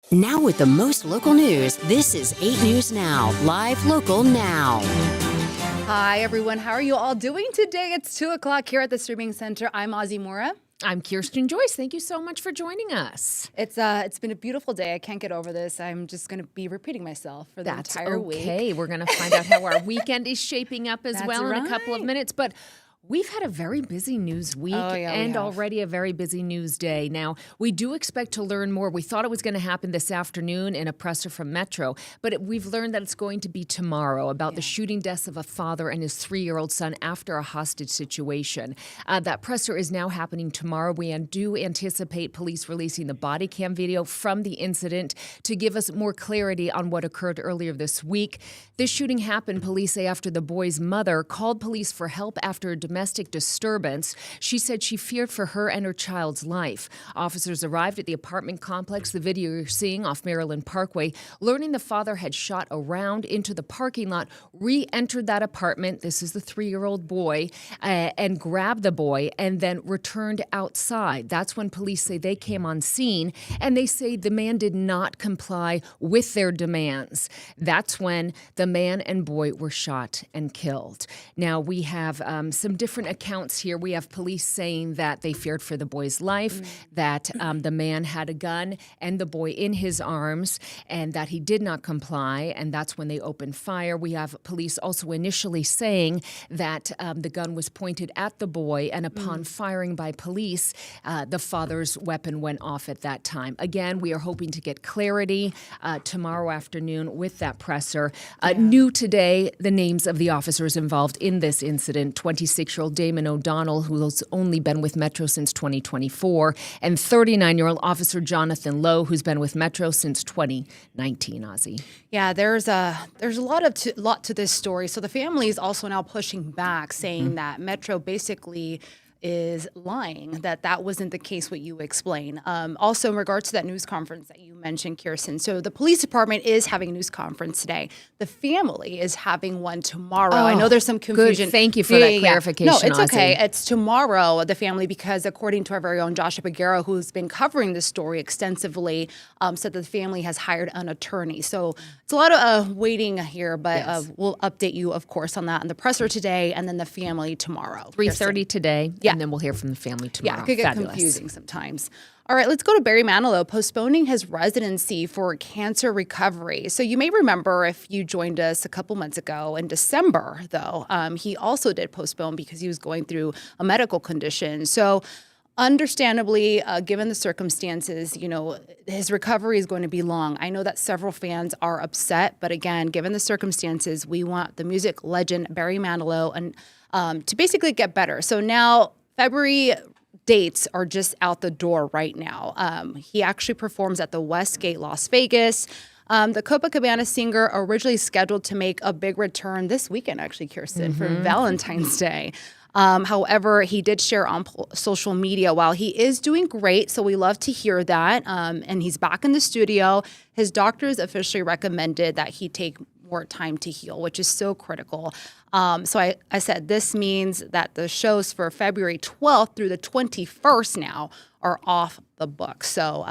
Now with the most local news, this is 8 News Now, live local now. Hi, everyone. How are you all doing today? It's 2 o'clock here at the Streaming Center. I'm Ozzy Mora. I'm Kirsten Joyce. Thank you so much for joining us. It's been a beautiful day. I can't get over this. I'm just going to be repeating myself for the entire week. Okay. We're going to find out how our weekend is shaping up as well in a couple of right. minutes. But we've had a very busy news week and already a very busy news day. Now, we do expect to learn more. We thought it was going to happen this afternoon in a presser from Metro, but we've learned that it's going to be tomorrow about the shooting deaths of a father and his 3-year-old son after a hostage situation. That presser is now happening tomorrow. We do anticipate police releasing the body cam video from the incident to give us more clarity on what occurred earlier this week. This shooting happened, police say, after the boy's mother called police for help after a domestic disturbance. She said she feared for her and her child's life. Officers arrived at the apartment complex, the video you're seeing off Maryland Parkway, learning the father had shot around into the parking lot, re-entered that apartment, this is the 3-year-old boy, and grabbed the boy and then returned outside. That's when police say they came on scene, and they say the man did not comply with their demands. That's when the man and boy were shot and killed. Now, we have some different accounts here. We have police saying that they feared for the boy's life, that the man had a gun and the boy in his arms, and that he did not comply, and that's when they opened fire. We have police also initially saying that the gun was pointed at the boy, and upon firing by police, the father's weapon went off at that time. Again, we are hoping to get clarity tomorrow afternoon with that presser. New today, the names of the officers involved in this incident: 26-year-old Damon O'Donnell, who's only been with Metro since 2024, and 39-year-old Officer Jonathan Lowe, who's been with Metro since 2019, Ozzy. Yeah, there's a lot to this story. So the family is also now pushing back, saying that Metro basically is lying, that wasn't the case, what you explain. Also, in regards to that news conference that you mentioned, Kirsten, so the police department is having a news conference today. The family is having one tomorrow. I know there's some confusion. Good. Thank you for that clarification, No, it's okay. Ozzy. It's tomorrow, the family, because according to our very own Joshua Bagheera, who's been covering this story extensively, said that the family has hired an attorney. So it's a lot of waiting here, but we'll update you, of course, on that in the presser today, and then the family tomorrow. 3:30 today. Yeah. And then we'll hear from the family tomorrow. Yeah, it could get Fabulous. confusing sometimes. All right, let's go to Barry Manilow, postponing his residency for cancer recovery. So you may remember, if you joined us a couple months ago in December, though, he also did postpone because he was going through a medical condition. So understandably, given the circumstances, his recovery is going to be long. I know that several fans are upset, but again, given the circumstances, we want the music legend Barry Manilow and to basically get better. So now February dates are just out the door right now. He actually performs at the Westgate, Las Vegas. The Copacabana singer originally scheduled to make a big return this weekend, actually, Kirsten, for Valentine's Day. However, he did share on social media while he is doing great, so we love to hear that. And he's back in the studio. His doctors officially recommended that he take more time to heal, which is so critical. So I said this means that the shows for February 12th through the 21st now are off the book. So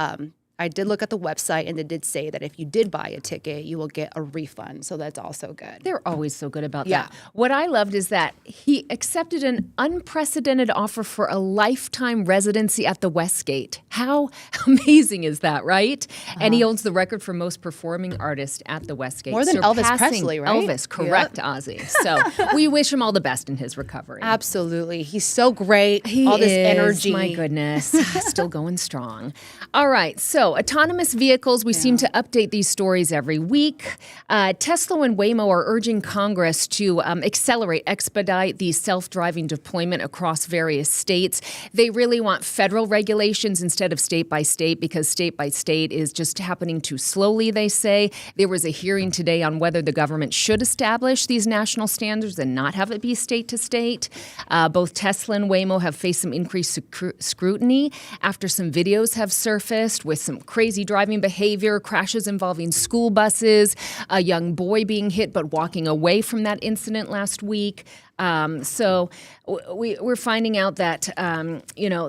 I did look at the website, and it did say that if you did buy a ticket, you will get a refund. So that's also good. They're always so good about that. What I loved is that he accepted an unprecedented offer for a lifetime residency at the Westgate. How amazing is that, right? And he owns the record for most performing artist at the Westgate. More than Elvis Presley, right? Elvis, correct, Ozzy. So we wish him all the best in his recovery. Absolutely. He's so great. He all this is, energy. My goodness. Still going strong. All right. So autonomous vehicles, we seem to update these stories every week. Tesla and Waymo are urging Congress to expedite the self-driving deployment across various states. They really want federal regulations instead of state by state, because state by state is just happening too slowly, they say. There was a hearing today on whether the government should establish these national standards and not have it be state to state. Both Tesla and Waymo have faced some increased scrutiny after some videos have surfaced with some crazy driving behavior, crashes involving school buses, a young boy being hit but walking away from that incident last week. So we're finding out that,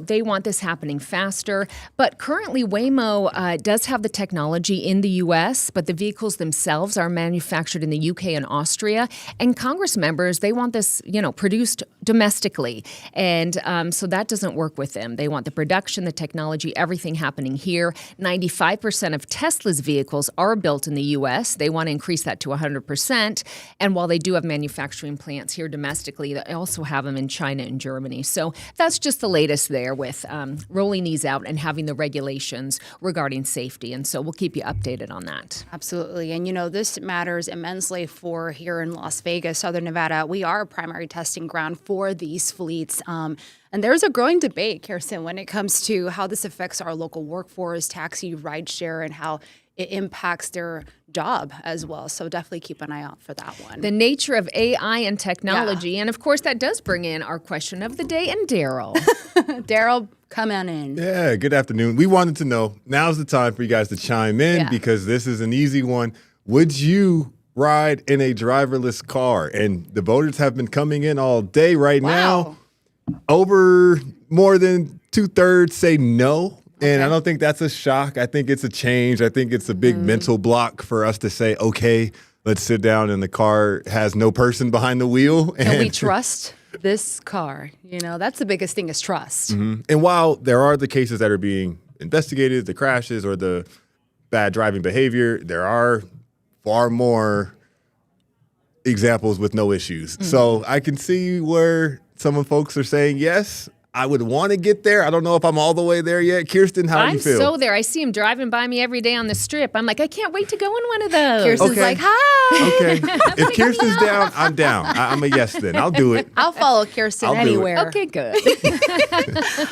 they want this happening faster. But currently, Waymo does have the technology in the U.S., but the vehicles themselves are manufactured in the U.K. and Austria. And Congress members, they want this, produced domestically. And so that doesn't work with them. They want the production, the technology, everything happening here. 95% of Tesla's vehicles are built in the U.S. They want to increase that to 100%. And while they do have manufacturing plants here domestically, they also have them in China and Germany. So that's just the latest there with rolling these out and having the regulations regarding safety. And so we'll keep you updated on that. Absolutely. And, this matters immensely for here in Las Vegas, Southern Nevada. We are a primary testing ground for these fleets. And there's a growing debate, Kirsten, when it comes to how this affects our local workforce, taxi, rideshare, and how it impacts their job as well. So definitely keep an eye out for that one. The nature of AI and technology. Yeah. And of course, that does bring in our question of the day. And Daryl. Daryl, come on in. Yeah, good afternoon. We wanted to know, now's the time for you guys to chime in because this is an easy one. Would you ride in a driverless car? And the voters have been coming in all day right now. Over more than 2/3 say no. And I don't think that's a shock. I think it's a change. I think it's a big mental block for us to say, okay, let's sit down and the car has no person behind the wheel. Can we trust this car? That's the biggest thing is trust. Mm-hmm. And while there are the cases that are being investigated, the crashes or the bad driving behavior, there are far more examples with no issues. So I can see where some folks are saying yes. I would want to get there. I don't know if I'm all the way there yet. Kirsten, how do you feel? I'm so there. I see him driving by me every day on the strip. I'm like, I can't wait to go in one of those. Kirsten's like, hi. Okay. If Kirsten's down, I'm down. I'm a yes then. I'll do it. I'll follow Kirsten anywhere. Okay, good.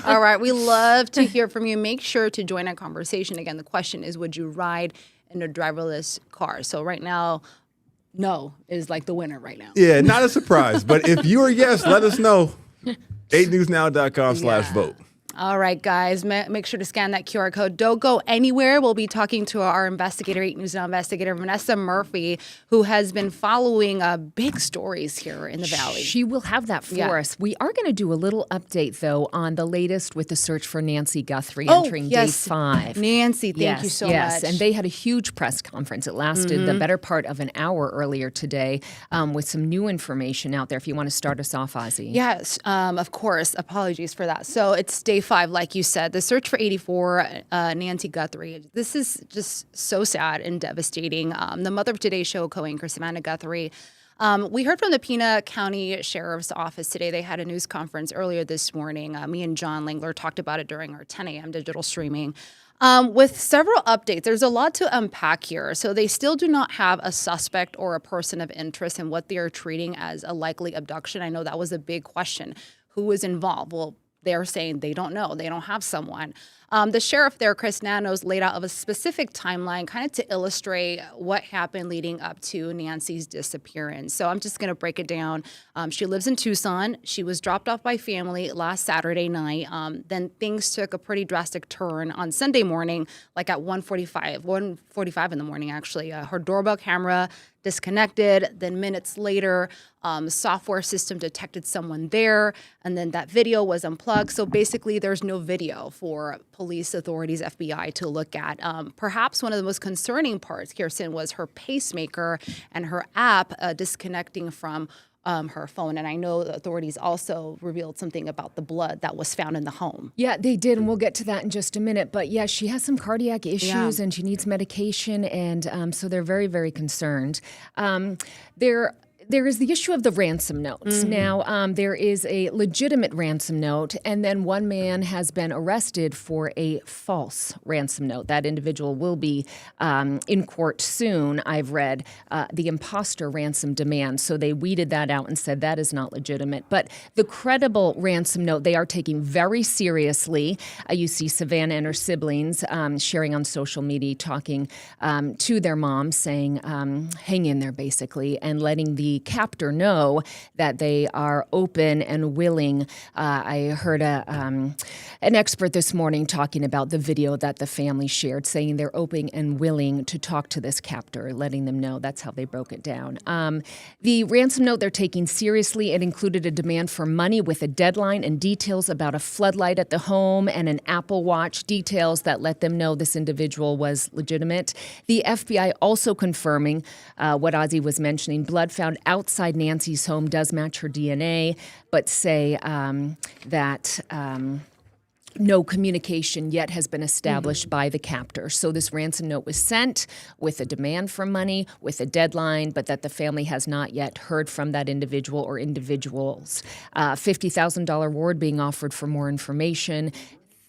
All right. We love to hear from you. Make sure to join our conversation. Again, the question is, would you ride in a driverless car? So right now, no is like the winner right now. Yeah, not a surprise. But if you are yes, let us know. 8newsnow.com/vote. All right, guys, make sure to scan that QR code. Don't go anywhere. We'll be talking to our investigator, 8 News Now investigator, Vanessa Murphy, who has been following big stories here in the Valley. She will have that for us. We are going to do a little update, though, on the latest with the search for Nancy Guthrie entering day 5. Nancy, thank you so much. Yes, and they had a huge press conference. It lasted the better part of an hour earlier today with some new information out there. If you want to start us off, Ozzy. Yes, of course. Apologies for that. So it's day 5, like you said, the search for 84 Nancy Guthrie. This is just so sad and devastating. The mother of Today's Show co-anchor, Savannah Guthrie. We heard from the Pena County Sheriff's Office today. They had a news conference earlier this morning. Me and John Langler talked about it during our 10 a.m. digital streaming. With several updates, there's a lot to unpack here. So they still do not have a suspect or a person of interest in what they are treating as a likely abduction. I know that was a big question. Who was involved? Well, they're saying they don't know. They don't have someone. The sheriff there, Chris Nanos, laid out a specific timeline kind of to illustrate what happened leading up to Nancy's disappearance. So I'm just going to break it down. She lives in Tucson. She was dropped off by family last Saturday night. Then things took a pretty drastic turn on Sunday morning, like at 1:45 in the morning, actually. Her doorbell camera disconnected. Then minutes later, software system detected someone there, and then that video was unplugged. So basically, there's no video for police authorities, FBI, to look at. Perhaps one of the most concerning parts, Kirsten, was her pacemaker and her app disconnecting from her phone. And I know the authorities also revealed something about the blood that was found in the home. Yeah, they did, and we'll get to that in just a minute. But yeah, she has some cardiac issues and she needs medication, and so they're very, very concerned. There is the issue of the ransom notes. Now, there is a legitimate ransom note, and then one man has been arrested for a false ransom note. That individual will be in court soon, I've read, the imposter ransom demand. So they weeded that out and said that is not legitimate. But the credible ransom note, they are taking very seriously. You see Savannah and her siblings sharing on social media, talking to their mom, saying, hang in there, basically, and letting the the captor know that they are open and willing. I heard an expert this morning talking about the video that the family shared, saying they're open and willing to talk to this captor, letting them know. That's how they broke it down. The ransom note they're taking seriously. It included a demand for money with a deadline and details about a floodlight at the home and an Apple Watch, details that let them know this individual was legitimate. The FBI also confirming what Ozzy was mentioning. Blood found outside Nancy's home does match her DNA, but say that no communication yet has been established by the captor. So this ransom note was sent with a demand for money, with a deadline, but that the family has not yet heard from that individual or individuals. $50,000 reward being offered for more information.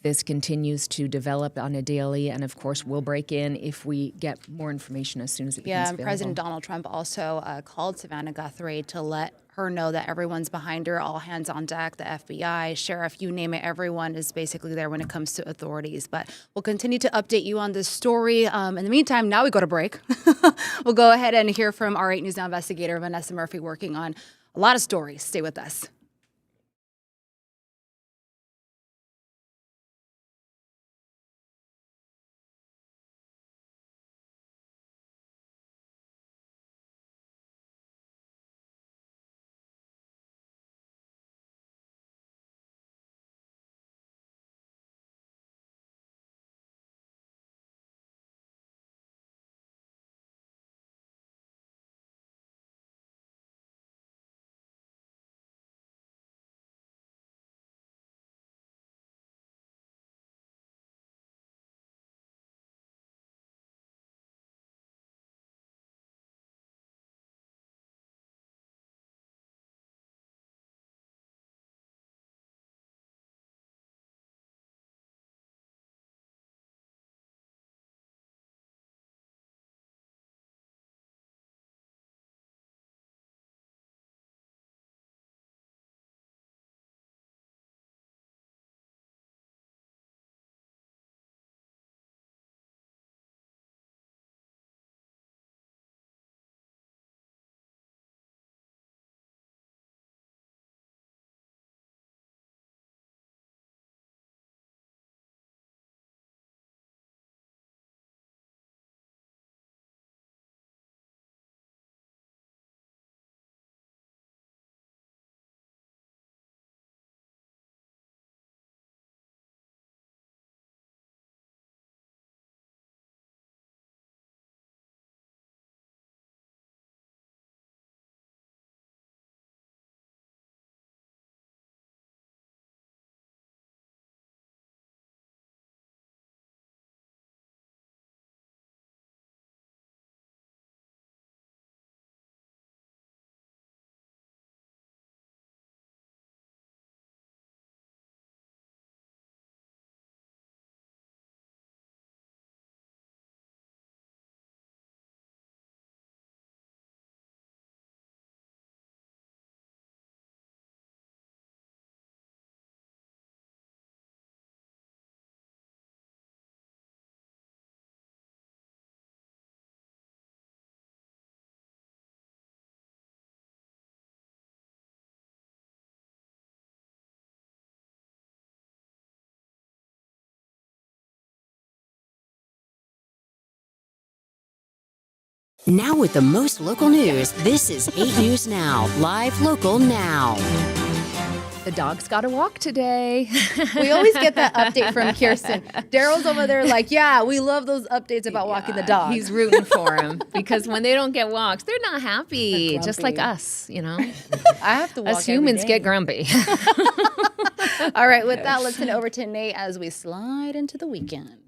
This continues to develop on a daily, and of course, we'll break in if we get more information as soon as it becomes available. President Donald Trump also called Savannah Guthrie to let her know that everyone's behind her, all hands on deck, the FBI, sheriff, you name it, everyone is basically there when it comes to authorities. But we'll continue to update you on this story. In the meantime, now we go to break. We'll go ahead and hear from our 8 News Now investigator, Vanessa Murphy, working on a lot of stories. Stay with us. Now with the most local news, this is 8 News Now, live local now. The dog's got to walk today. We always get that update from Kirsten. Daryl's over there like, yeah, we love those updates about walking the dog. He's rooting for him because when they don't get walks, they're not happy, just like us, you know. I have to walk us humans get grumpy. All right, with that, let's send it over to Nate as we slide into the weekend.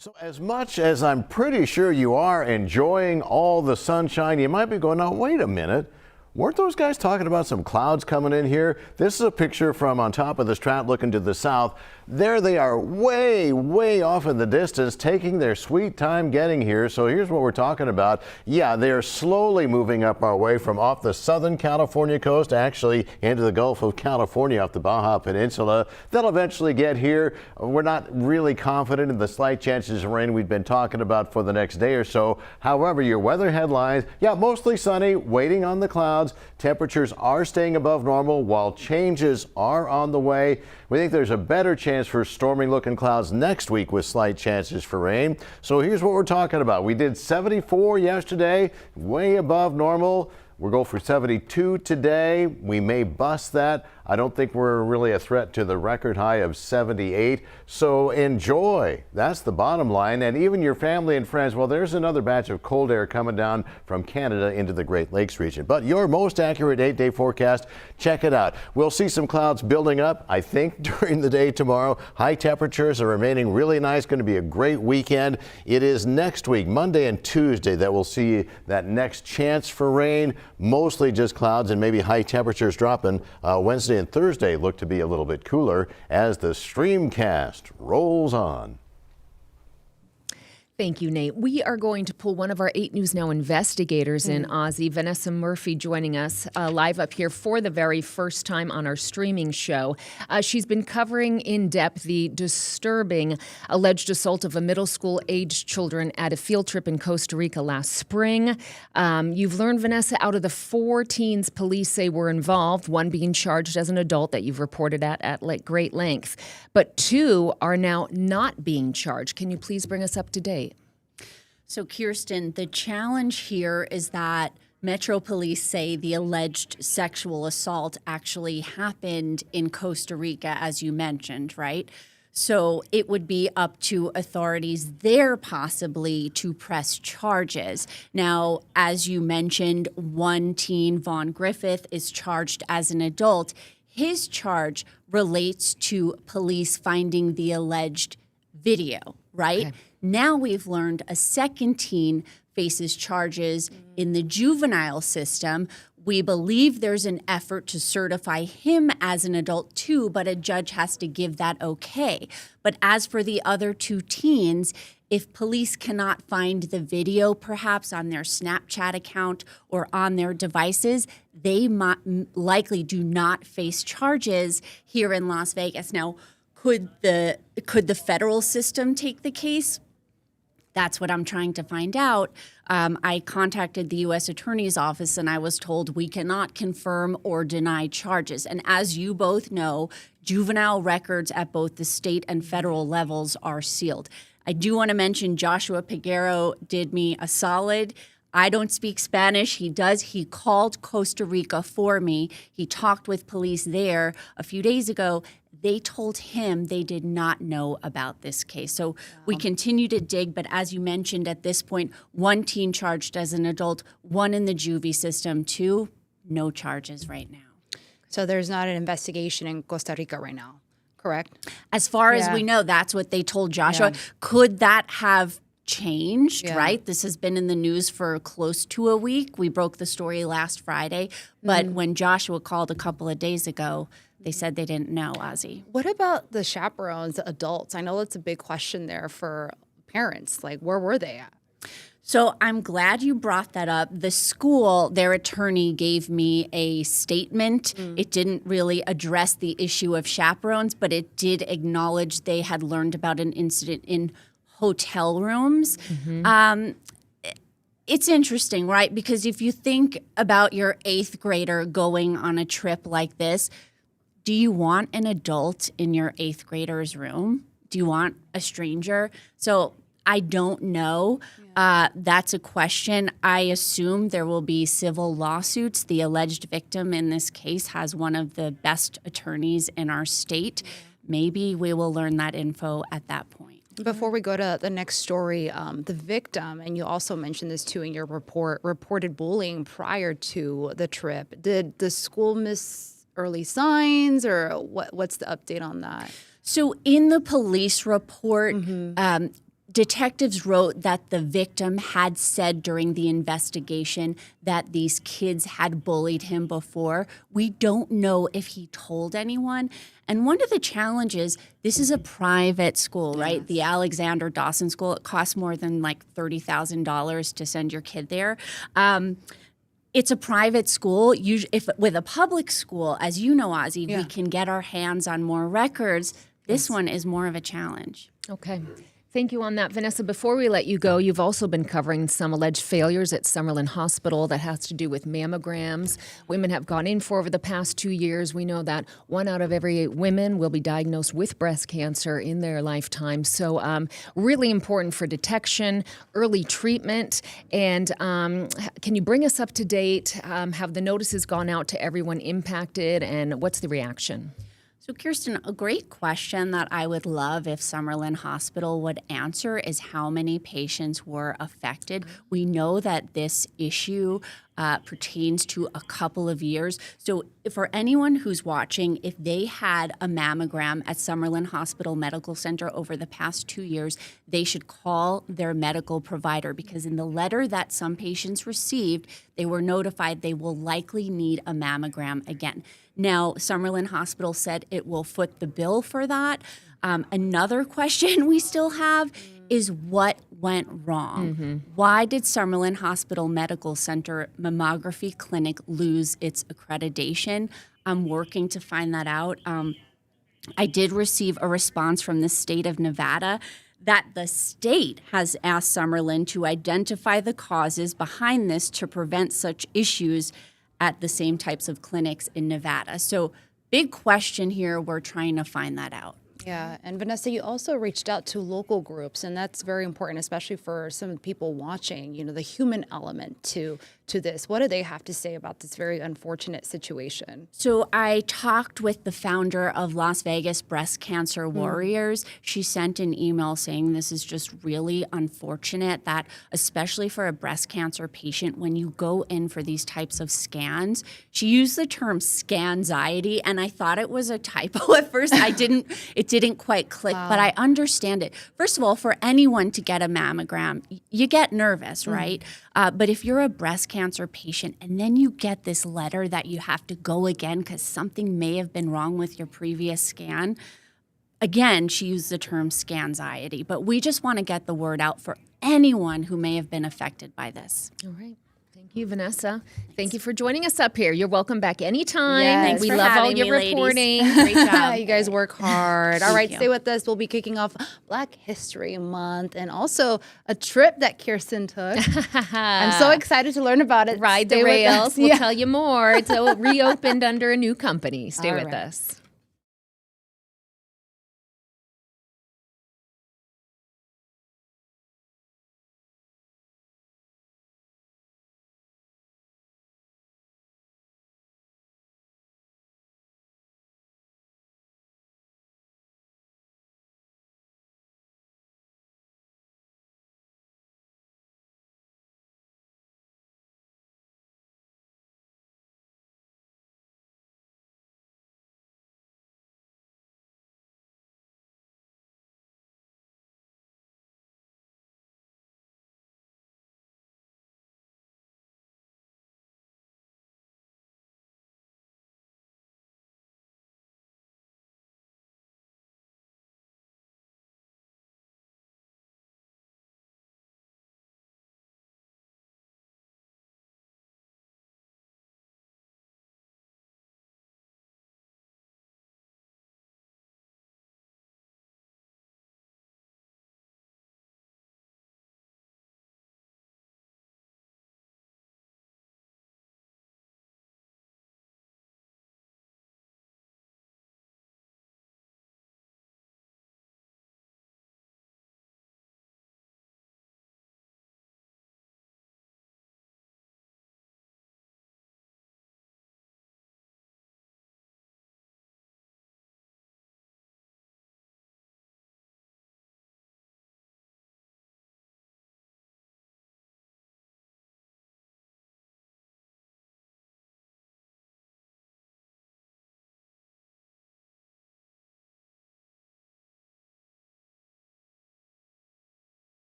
So as much as I'm pretty sure you are enjoying all the sunshine, you might be going, oh, wait a minute. weren't those guys talking about some clouds coming in here? This is a picture from on top of the Strat looking to the south. There they are, way, way off in the distance, taking their sweet time getting here. So here's what we're talking about. Yeah, they're slowly moving up our way from off the southern California coast, actually into the Gulf of California off the Baja Peninsula. They'll eventually get here. We're not really confident in the slight chances of rain we've been talking about for the next day or so. However, your weather headlines, yeah, mostly sunny, waiting on the clouds. Temperatures are staying above normal while changes are on the way. We think there's a better chance for stormy looking clouds next week with slight chances for rain. So here's what we're talking about. We did 74 yesterday, way above normal. We'll go for 72 today. We may bust that. I don't think we're really a threat to the record high of 78. So enjoy. That's the bottom line. And even your family and friends, well, there's another batch of cold air coming down from Canada into the Great Lakes region. But your most accurate 8-day forecast, check it out. We'll see some clouds building up, I think, during the day tomorrow. High temperatures are remaining really nice. Going to be a great weekend. It is next week, Monday and Tuesday, that we'll see that next chance for rain. Mostly just clouds and maybe high temperatures dropping. Wednesday and Thursday look to be a little bit cooler as the Streamcast rolls on. Thank you, Nate. We are going to pull one of our 8 News Now investigators in, Ozzy. Vanessa Murphy joining us live up here for the very first time on our streaming show. She's been covering in depth the disturbing alleged assault of a middle school-aged children at a field trip in Costa Rica last spring. You've learned, Vanessa, out of the 4 teens police say were involved, 1 being charged as an adult that you've reported at great length, but 2 are now not being charged. Can you please bring us up to date? So, Kirsten, the challenge here is that Metro Police say the alleged sexual assault actually happened in Costa Rica, as you mentioned, right? So it would be up to authorities there possibly to press charges. Now, as you mentioned, 1 teen, Vaughn Griffith, is charged as an adult. His charge relates to police finding the alleged video, right? Okay. Now we've learned a second teen faces charges in the juvenile system. We believe there's an effort to certify him as an adult too, but a judge has to give that okay. But as for the other 2 teens, if police cannot find the video perhaps on their Snapchat account or on their devices, they likely do not face charges here in Las Vegas. Now, could the federal system take the case? That's what I'm trying to find out. I contacted the U.S. Attorney's Office and I was told we cannot confirm or deny charges. And as you both know, juvenile records at both the state and federal levels are sealed. I do want to mention Joshua Peguero did me a solid. I don't speak Spanish. He does. He called Costa Rica for me. He talked with police there a few days ago. They told him they did not know about this case. So we continue to dig, but as you mentioned, at this point, 1 teen charged as an adult, 1 in the juvie system, 2, no charges right now. So there's not an investigation in Costa Rica right now, correct? As far as we know, that's what they told Joshua. Yeah. Could that have changed, right? This has been in the news for close to a week. We broke the story last Friday, but when Joshua called a couple of days ago, they said they didn't know, Ozzy. What about the chaperones, the adults? I know that's a big question there for parents. Like, where were they at? So I'm glad you brought that up. The school, their attorney gave me a statement. It didn't really address the issue of chaperones, but it did acknowledge they had learned about an incident in hotel rooms. It's interesting, right? Because if you think about your 8th grader going on a trip like this, do you want an adult in your 8th grader's room? Do you want a stranger? So I don't know. That's a question. I assume there will be civil lawsuits. The alleged victim in this case has one of the best attorneys in our state. Maybe we will learn that info at that point. Before we go to the next story, the victim, and you also mentioned this too in your report, reported bullying prior to the trip. Did the school miss early signs, or what's the update on that? So in the police report, detectives wrote that the victim had said during the investigation that these kids had bullied him before. We don't know if he told anyone. And one of the challenges, this is a private school, right? The Alexander Dawson School. It costs more than like $30,000 to send your kid there. It's a private school. If with a public school, as you know, Ozzy, we can get our hands on more records. This one is more of a challenge. Okay. Thank you on that, Vanessa. Before we let you go, you've also been covering some alleged failures at Summerlin Hospital that has to do with mammograms women have gone in for over the past 2 years. We know that 1 out of every 8 women will be diagnosed with breast cancer in their lifetime. So really important for detection, early treatment. And can you bring us up to date? Have the notices gone out to everyone impacted, and what's the reaction? So, Kirsten, a great question that I would love if Summerlin Hospital would answer is how many patients were affected. We know that this issue pertains to a couple of years. So for anyone who's watching, if they had a mammogram at Summerlin Hospital Medical Center over the past 2 years, they should call their medical provider, because in the letter that some patients received, they were notified they will likely need a mammogram again. Now, Summerlin Hospital said it will foot the bill for that. Another question we still have is what went wrong? Why did Summerlin Hospital Medical Center Mammography Clinic lose its accreditation? I'm working to find that out. I did receive a response from the state of Nevada that the state has asked Summerlin to identify the causes behind this to prevent such issues at the same types of clinics in Nevada. So big question here. We're trying to find that out. Yeah, and Vanessa, you also reached out to local groups, and that's very important, especially for some people watching, you know, the human element to this. What do they have to say about this very unfortunate situation? So I talked with the founder of Las Vegas Breast Cancer Warriors. She sent an email saying this is just really unfortunate that, especially for a breast cancer patient, when you go in for these types of scans, she used the term scanxiety, and I thought it was a typo at first. It didn't quite click, but I understand it. First of all, for anyone to get a mammogram, you get nervous, right? But if you're a breast cancer patient and then you get this letter that you have to go again because something may have been wrong with your previous scan, again, she used the term scanxiety. But we just want to get the word out for anyone who may have been affected by this. All right. Thank you, Vanessa. Thank you for joining us up here. You're welcome back anytime. Yes. Thanks we for love all having your me, reporting. Great job. You guys work hard. All right, you. stay with us. We'll be kicking off Black History Month and also a trip that Kirsten took. I'm so excited to learn about it. Ride Stay the with rails. us. We'll tell you more. It's reopened under a new company. Stay All with right. us.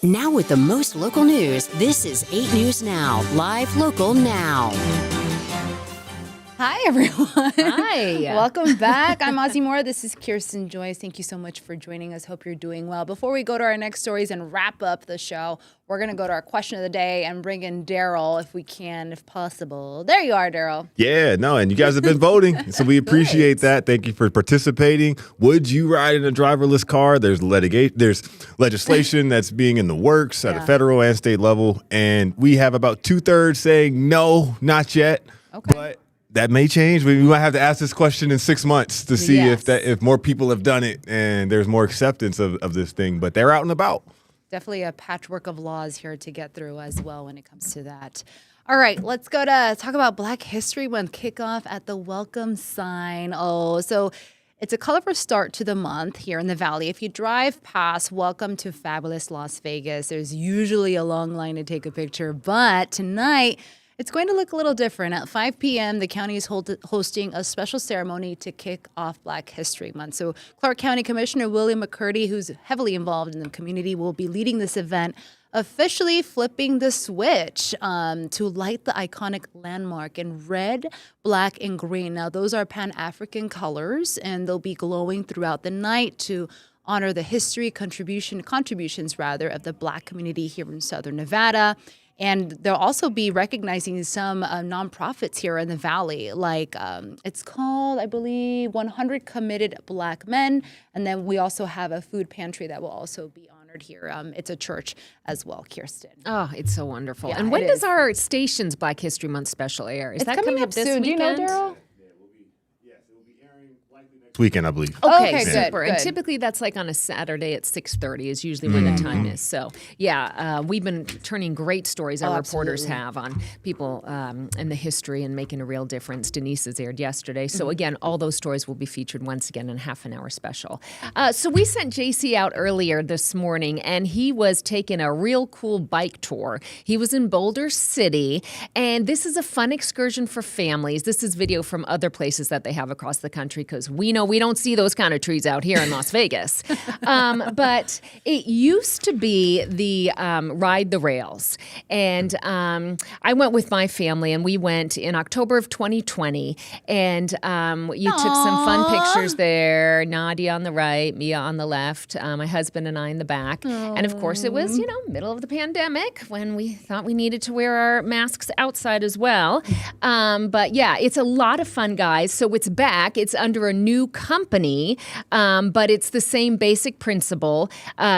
Now with the most local news, this is 8 News Now, live local now. Hi, everyone. Hi. Welcome back. I'm Ozzy Mora. This is Kirsten, Joyce. Thank you so much for joining us. Hope you're doing well. Before we go to our next stories and wrap up the show, we're going to go to our question of the day and bring in Daryl if we can, if possible. There you are, Daryl. Yeah, no, and you guys have been voting, so we appreciate that. Thank you for participating. Would you ride in a driverless car? There's legislation that's being in the works at a federal and state level, and we have about 2/3 saying no, not yet. Okay. But that may change. We might have to ask this question in 6 months to see if more people have done it and there's more acceptance of this thing. But they're out and about. Definitely a patchwork of laws here to get through as well when it comes to that. All right, let's go to talk about Black History Month kickoff at the Welcome Sign. So it's a colorful start to the month here in the Valley. If you drive past Welcome to Fabulous Las Vegas, there's usually a long line to take a picture. But tonight, it's going to look a little different. At 5 p.m., the county is hosting a special ceremony to kick off Black History Month. So Clark County Commissioner William McCurdy, who's heavily involved in the community, will be leading this event, officially flipping the switch to light the iconic landmark in red, black, and green. Now, those are Pan-African colors, and they'll be glowing throughout the night to honor the history, contributions of the Black community here in Southern Nevada. And they'll also be recognizing some nonprofits here in the Valley, like it's called, I believe, 100 Committed Black Men. And then we also have a food pantry that will also be honored here. It's a church as well, Kirsten. Oh, it's so wonderful. Yeah, and when does our station's Black History Month special air? Is that coming up this soon. weekend? Do you know, Daryl? Weekend, I believe. Okay, good, super. good. And typically that's like on a Saturday at 6:30 is usually when the time is. So we've been turning great stories our reporters have on people and the history and making a real difference. Denise's aired yesterday. So again, all those stories will be featured once again in half an hour special. So we sent JC out earlier this morning and he was taking a real cool bike tour. He was in Boulder City and this is a fun excursion for families. This is video from other places that they have across the country because we know we don't see those kind of trees out here in Las Vegas. But it used to be the Ride the Rails. And I went with my family, and we went in October of 2020. And you took some fun pictures there. Nadia on the right, Mia on the left, my husband and I in the back. And of course, it was, middle of the pandemic when we thought we needed to wear our masks outside as well. But yeah, it's a lot of fun, guys. So it's back. It's under a new company, but it's the same basic principle.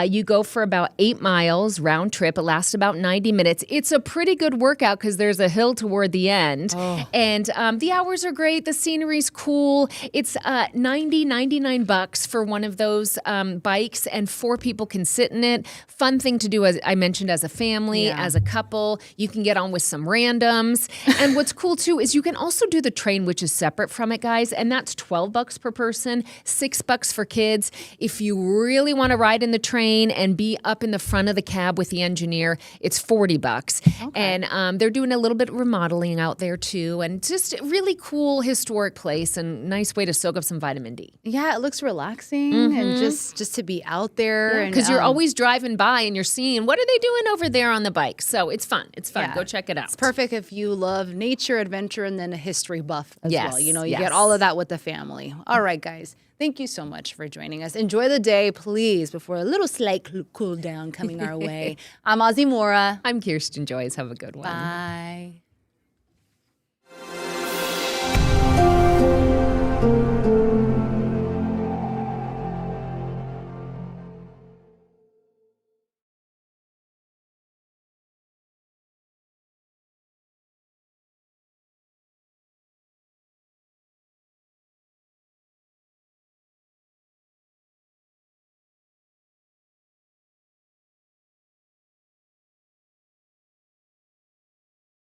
You go for about 8 miles round trip. It lasts about 90 minutes. It's a pretty good workout because there's a hill toward the end. And the hours are great. The scenery's cool. It's $99 for one of those bikes, and 4 people can sit in it. Fun thing to do, as I mentioned, as a family, as a couple. You can get on with some randoms. And what's cool, too, is you can also do the train, which is separate from it, guys, and that's $12 per person, $6 for kids. If you really want to ride in the train and be up in the front of the cab with the engineer, it's $40. Okay. And they're doing a little bit of remodeling out there too, and just a really cool historic place and nice way to soak up some vitamin D. Yeah, it looks relaxing and just to be out there. Because you're always driving by and you're seeing what are they doing over there on the bike. So it's fun. It's fun. Yeah. Go check it out. It's perfect if you love nature, adventure, and then a history buff as well. You Yes. get all of that with the family. All right, guys. Thank you so much for joining us. Enjoy the day, please, before a little slight cool down coming our way. I'm Ozzy Mora. I'm Kirsten Joyce. Have a good one. Bye.